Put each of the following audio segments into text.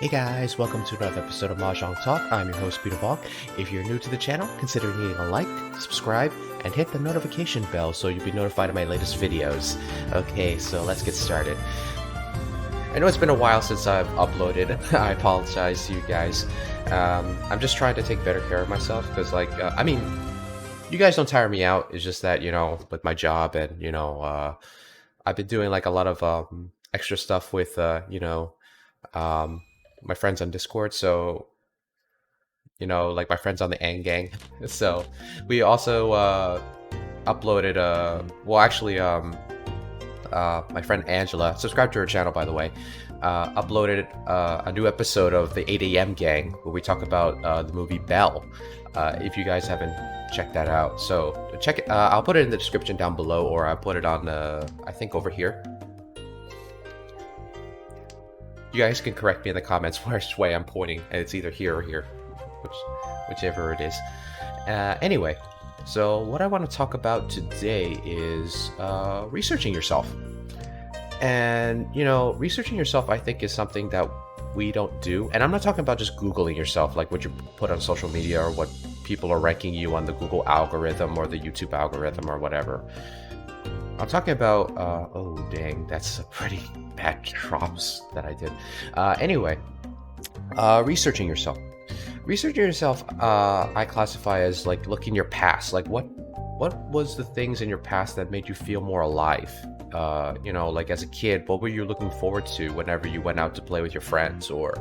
Hey guys, welcome to another episode of Mahjong Talk. I'm your host, Peter Balk. If you're new to the channel, consider hitting a like, subscribe, and hit the notification bell so you'll be notified of my latest videos. Okay, so let's get started. I know it's been a while since I've uploaded. I apologize to you guys. I'm just trying to take better care of myself because, you guys don't tire me out. It's just that, with my job and, I've been doing like a lot of extra stuff with, my friends on Discord. So, like my friends on the Ang Gang. So we also uploaded, my friend Angela, subscribe to her channel by the way, uploaded a new episode of the 8 a.m. Gang where we talk about the movie Belle. If you guys haven't checked that out, so check it. I'll put it in the description down below, or I'll put it on I think over here. You guys can correct me in the comments which way I'm pointing, and it's either here or here, whichever it is. Anyway, so what I want to talk about today is researching yourself. And, researching yourself, I think, is something that we don't do. And I'm not talking about just Googling yourself, like what you put on social media or what people are ranking you on the Google algorithm or the YouTube algorithm or whatever. I'm talking about, oh dang, that's a pretty bad drops that I did. Anyway, researching yourself. Researching yourself, I classify as like looking your past. Like what was the things in your past that made you feel more alive? Like as a kid, what were you looking forward to whenever you went out to play with your friends? Or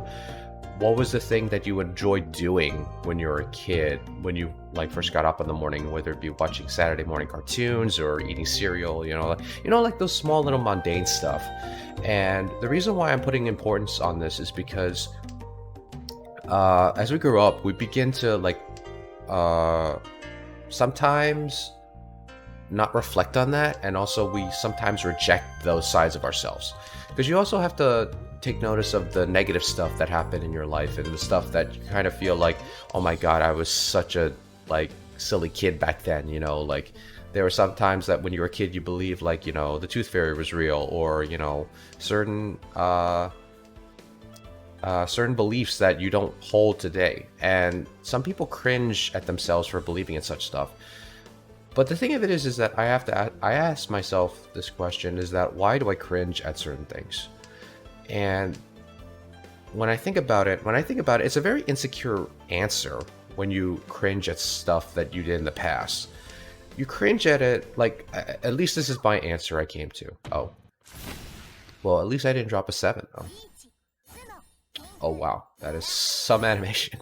what was the thing that you enjoyed doing when you were a kid, when you like first got up in the morning, whether it be watching Saturday morning cartoons or eating cereal, like those small little mundane stuff. And the reason why I'm putting importance on this is because as we grow up, we begin to sometimes not reflect on that, and also we sometimes reject those sides of ourselves, because you also have to take notice of the negative stuff that happened in your life and the stuff that you kind of feel like, oh my god, I was such a silly kid back then. Like there were some times that when you were a kid you believed the tooth fairy was real, or certain certain beliefs that you don't hold today. And some people cringe at themselves for believing in such stuff. But the thing of it is that I ask myself this question, is that why do I cringe at certain things? And when I think about it, it's a very insecure answer when you cringe at stuff that you did in the past. You cringe at it, at least this is my answer I came to. Oh. Well, at least I didn't drop a 7, though. Oh, wow. That is some animation.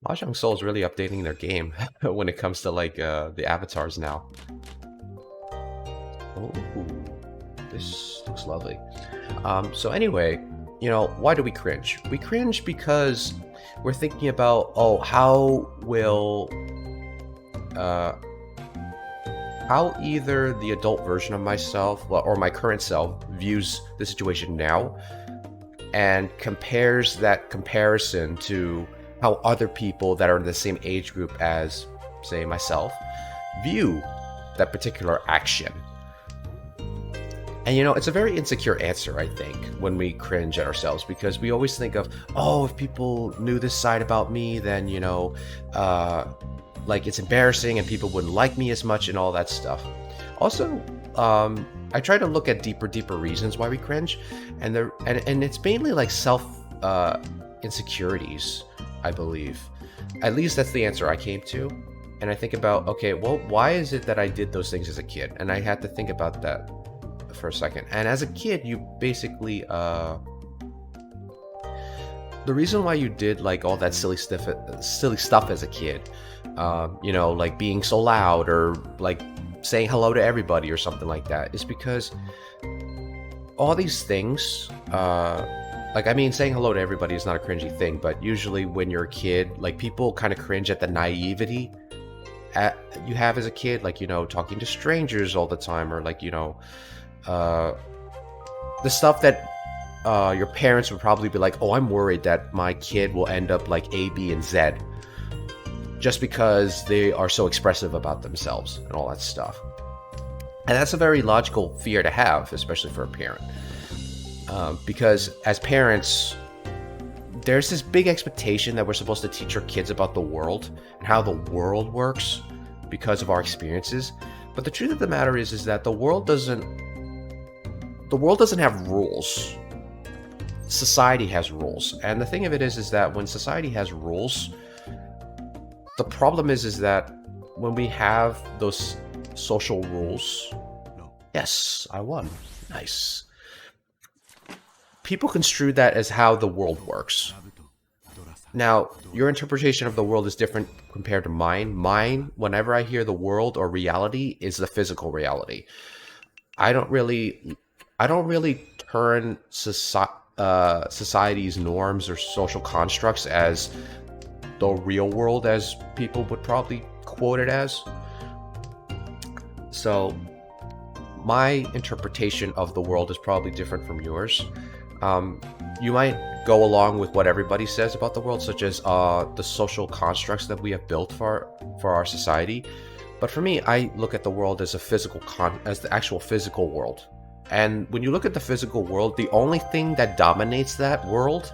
Mahjong Soul is really updating their game when it comes to, the avatars now. Oh, this looks lovely. So anyway, why do we cringe? We cringe because we're thinking about, how either the adult version of myself or my current self views the situation now, and compares that comparison to how other people that are in the same age group as, say, myself, view that particular action. And it's a very insecure answer, I think, when we cringe at ourselves, because we always think of, if people knew this side about me, then, it's embarrassing and people wouldn't like me as much and all that stuff. Also, I try to look at deeper reasons why we cringe, and it's mainly self insecurities, I believe. At least that's the answer I came to. And I think about, okay, well, why is it that I did those things as a kid? And I had to think about that for a second. And as a kid, you basically the reason why you did all that silly stuff as a kid, like being so loud or saying hello to everybody or something like that, is because all these things, saying hello to everybody is not a cringy thing, but usually when you're a kid, people kind of cringe at the naivety you have as a kid, talking to strangers all the time, or the stuff that your parents would probably be like, oh, I'm worried that my kid will end up like A, B, and Z, just because they are so expressive about themselves and all that stuff. And that's a very logical fear to have, especially for a parent. Because as parents, there's this big expectation that we're supposed to teach our kids about the world and how the world works because of our experiences. But the truth of the matter is that the world doesn't have rules. Society has rules. And the thing of it is that when society has rules, the problem is that when we have those social rules, yes, I won. Nice. People construe that as how the world works. Now, your interpretation of the world is different compared to mine. Mine, whenever I hear the world or reality, is the physical reality. I don't really turn society's norms or social constructs as the real world, as people would probably quote it as. So, my interpretation of the world is probably different from yours. You might go along with what everybody says about the world, such as the social constructs that we have built for our society. But for me, I look at the world as as the actual physical world. And when you look at the physical world, the only thing that dominates that world,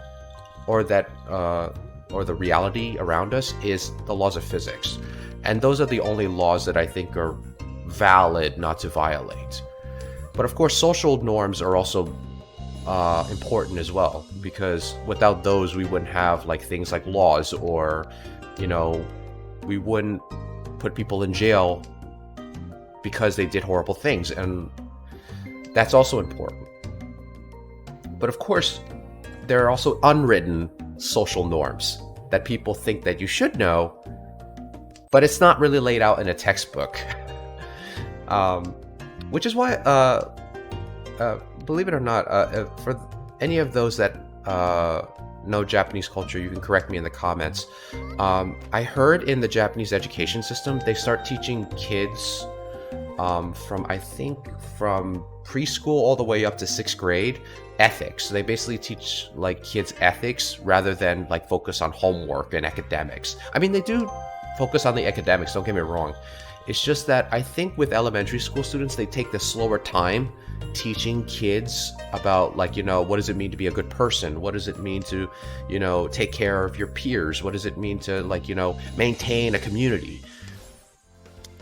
or the reality around us, is the laws of physics. And those are the only laws that I think are valid not to violate. But of course, social norms are also important as well, because without those we wouldn't have like things like laws, or we wouldn't put people in jail because they did horrible things, and that's also important. But of course, there are also unwritten social norms that people think that you should know, but it's not really laid out in a textbook. Which is why believe it or not, for any of those that know Japanese culture, you can correct me in the comments. I heard in the Japanese education system, they start teaching kids from preschool all the way up to 6th grade ethics. So they basically teach like kids ethics rather than like focus on homework and academics. I mean, they do focus on the academics, don't get me wrong. It's just that I think with elementary school students, they take the slower time teaching kids about like, what does it mean to be a good person? What does it mean to, take care of your peers? What does it mean to like, maintain a community?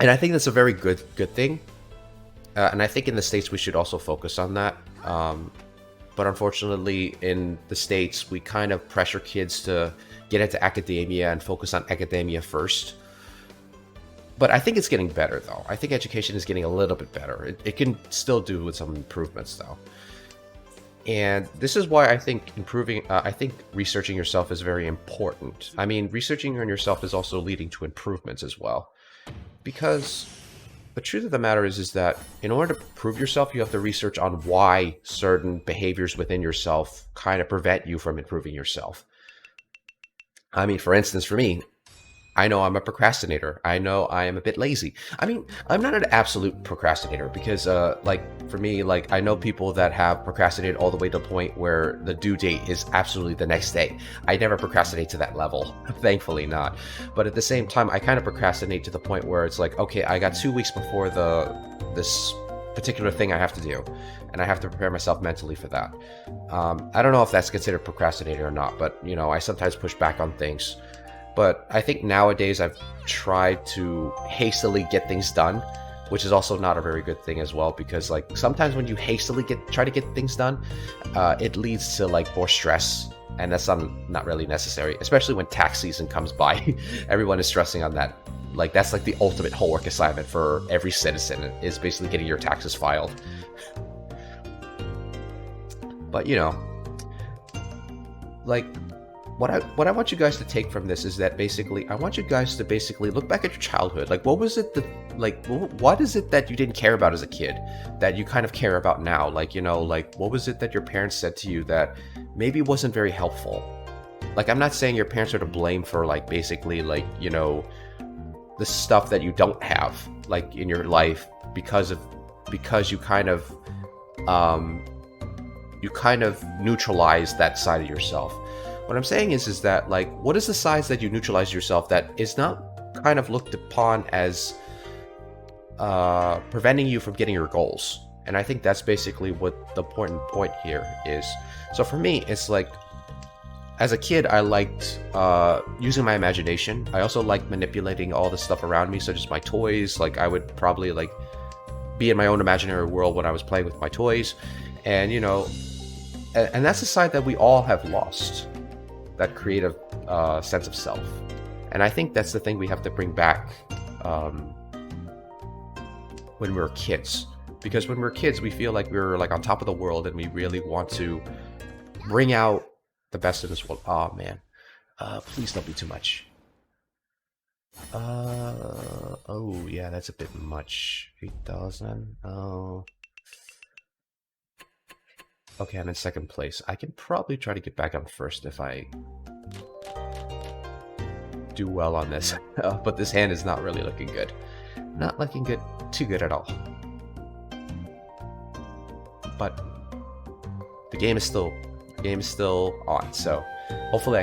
And I think that's a very good thing. And I think in the States, we should also focus on that. But unfortunately, in the States, we kind of pressure kids to get into academia and focus on academia first. But I think it's getting better, though. I think education is getting a little bit better. It can still do with some improvements, though. And this is why I think researching yourself is very important. I mean, researching on yourself is also leading to improvements as well. Because the truth of the matter is that in order to prove yourself, you have to research on why certain behaviors within yourself kind of prevent you from improving yourself. I mean, for instance, for me, I know I'm a procrastinator. I know I am a bit lazy. I mean, I'm not an absolute procrastinator because, for me, I know people that have procrastinated all the way to the point where the due date is absolutely the next day. I never procrastinate to that level. Thankfully not. But at the same time, I kind of procrastinate to the point where it's like, okay, I got 2 weeks before this particular thing I have to do, and I have to prepare myself mentally for that. I don't know if that's considered procrastinating or not, but, I sometimes push back on things. But I think nowadays I've tried to hastily get things done, which is also not a very good thing as well, because sometimes when you hastily try to get things done, it leads to more stress, and that's not really necessary, especially when tax season comes by. Everyone is stressing on that. That's the ultimate homework assignment for every citizen, is basically getting your taxes filed. But what I want you guys to take from this is that basically I want you guys to basically look back at your childhood. What was it that what is it that you didn't care about as a kid that you kind of care about now? What was it that your parents said to you that maybe wasn't very helpful? I'm not saying your parents are to blame for basically the stuff that you don't have in your life because you kind of neutralize that side of yourself. What I'm saying is that what is the size that you neutralize yourself that is not kind of looked upon as preventing you from getting your goals. And I think that's basically what the important point here is. So for me, it's like, as a kid, I liked using my imagination. I also liked manipulating all the stuff around me, such as my toys. Like, I would probably like be in my own imaginary world when I was playing with my toys. And, you know, and that's the side that we all have lost, that creative sense of self. And I think that's the thing we have to bring back when we're kids. Because when we're kids, we feel like we're like on top of the world, and we really want to bring out the best in this world. Oh man, please don't be too much. Oh yeah, that's a bit much. 8,000. Oh. Okay, I'm in second place. I can probably try to get back on first if I do well on this. But this hand is not really looking good. Not looking good, too good at all. But the game is still on, so hopefully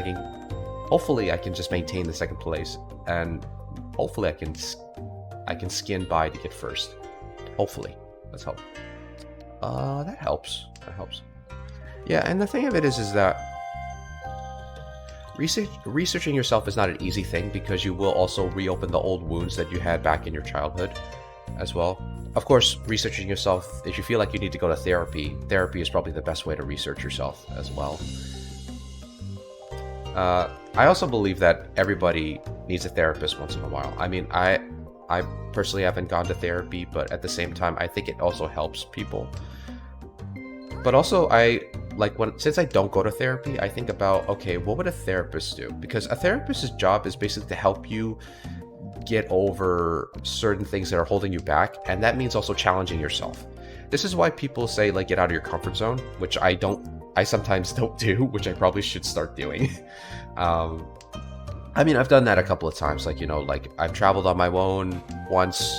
I can just maintain the second place, and hopefully I can skin by to get first. Hopefully, let's hope. That helps. That helps. Yeah, and the thing of it is that researching yourself is not an easy thing, because you will also reopen the old wounds that you had back in your childhood as well. Of course, researching yourself, if you feel like you need to go to therapy is probably the best way to research yourself as well. I also believe that everybody needs a therapist once in a while. I mean, I personally haven't gone to therapy, but at the same time, I think it also helps people. But also, since I don't go to therapy, I think about, okay, what would a therapist do? Because a therapist's job is basically to help you get over certain things that are holding you back, and that means also challenging yourself. This is why people say, like, get out of your comfort zone, which I sometimes don't do, which I probably should start doing. I mean, I've done that a couple of times, like, you know, like I've traveled on my own once.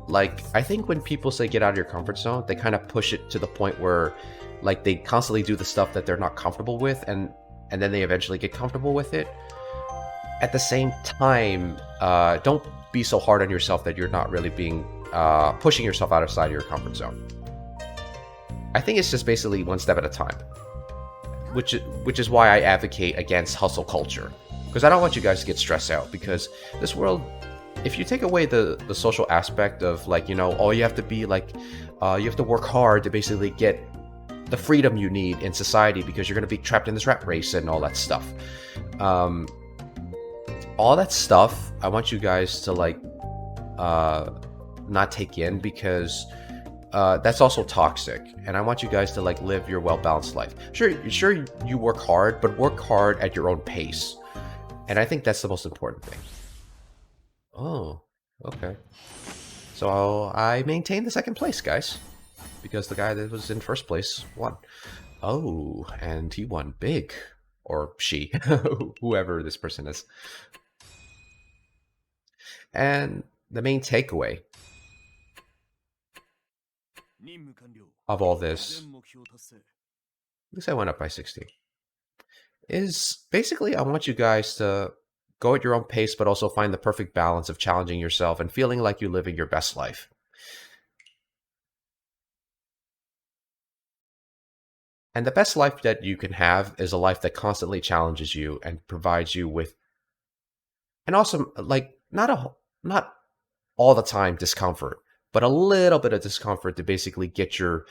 Like, I think when people say get out of your comfort zone, they kind of push it to the point where, like, they constantly do the stuff that they're not comfortable with, and then they eventually get comfortable with it. At the same time, don't be so hard on yourself that you're not really pushing yourself outside your comfort zone. I think it's just basically one step at a time, which is why I advocate against hustle culture, because I don't want you guys to get stressed out, because this world, if you take away the social aspect of, like, you know, all you have to be like, you have to work hard to basically get the freedom you need in society, because you're going to be trapped in this rat race and all that stuff. All that stuff, I want you guys to, like, not take in, because that's also toxic, and I want you guys to, like, live your well-balanced life. Sure, you work hard, but work hard at your own pace, and I think that's the most important thing. Oh, okay. So I maintained the second place, guys, because the guy that was in first place won. Oh, and he won big, or she, whoever this person is. And the main takeaway of all this, at least I went up by 60, is basically I want you guys to go at your own pace, but also find the perfect balance of challenging yourself and feeling like you're living your best life. And the best life that you can have is a life that constantly challenges you and provides you with an awesome, like, not all the time discomfort, but a little bit of discomfort to basically get your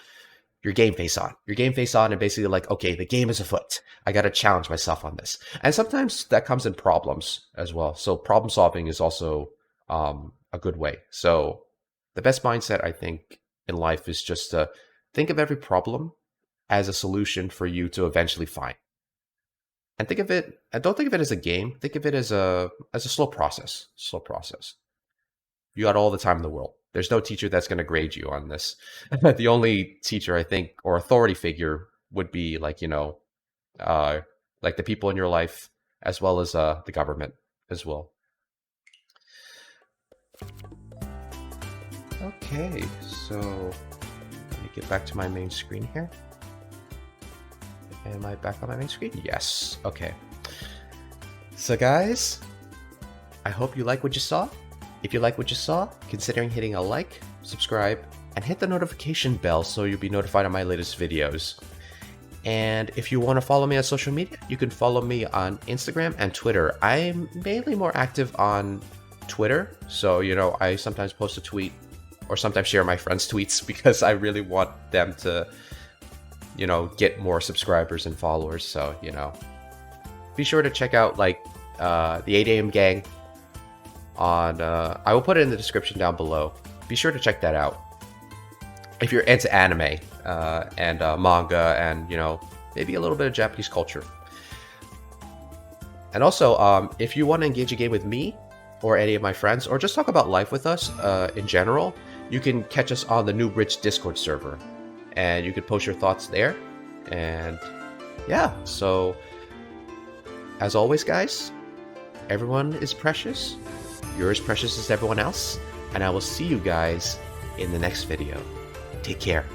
game face on. Your game face on, and basically, like, okay, the game is afoot. I got to challenge myself on this. And sometimes that comes in problems as well. So problem solving is also a good way. So the best mindset, I think, in life is just to think of every problem as a solution for you to eventually find. And don't think of it as a game. Think of it as a slow process. Slow process. You got all the time in the world. There's no teacher that's going to grade you on this. The only teacher, I think, or authority figure would be, like, you know, like the people in your life, as well as the government as well. Okay, so let me get back to my main screen here. Am I back on my main screen? Yes. Okay. So guys, I hope you like what you saw. If you like what you saw, considering hitting a like, subscribe, and hit the notification bell so you'll be notified of my latest videos. And if you want to follow me on social media, you can follow me on Instagram and Twitter. I'm mainly more active on Twitter, so I sometimes post a tweet or sometimes share my friends' tweets because I really want them to get more subscribers and followers. So be sure to check out the 8 AM gang on I will put it in the description down below. Be sure to check that out if you're into anime and manga and maybe a little bit of Japanese culture. And also if you want to engage a game with me or any of my friends, or just talk about life with us in general, you can catch us on the New Rich Discord server, and you can post your thoughts there. And yeah, so as always, guys, everyone is precious. You're as precious as everyone else. And I will see you guys in the next video. Take care.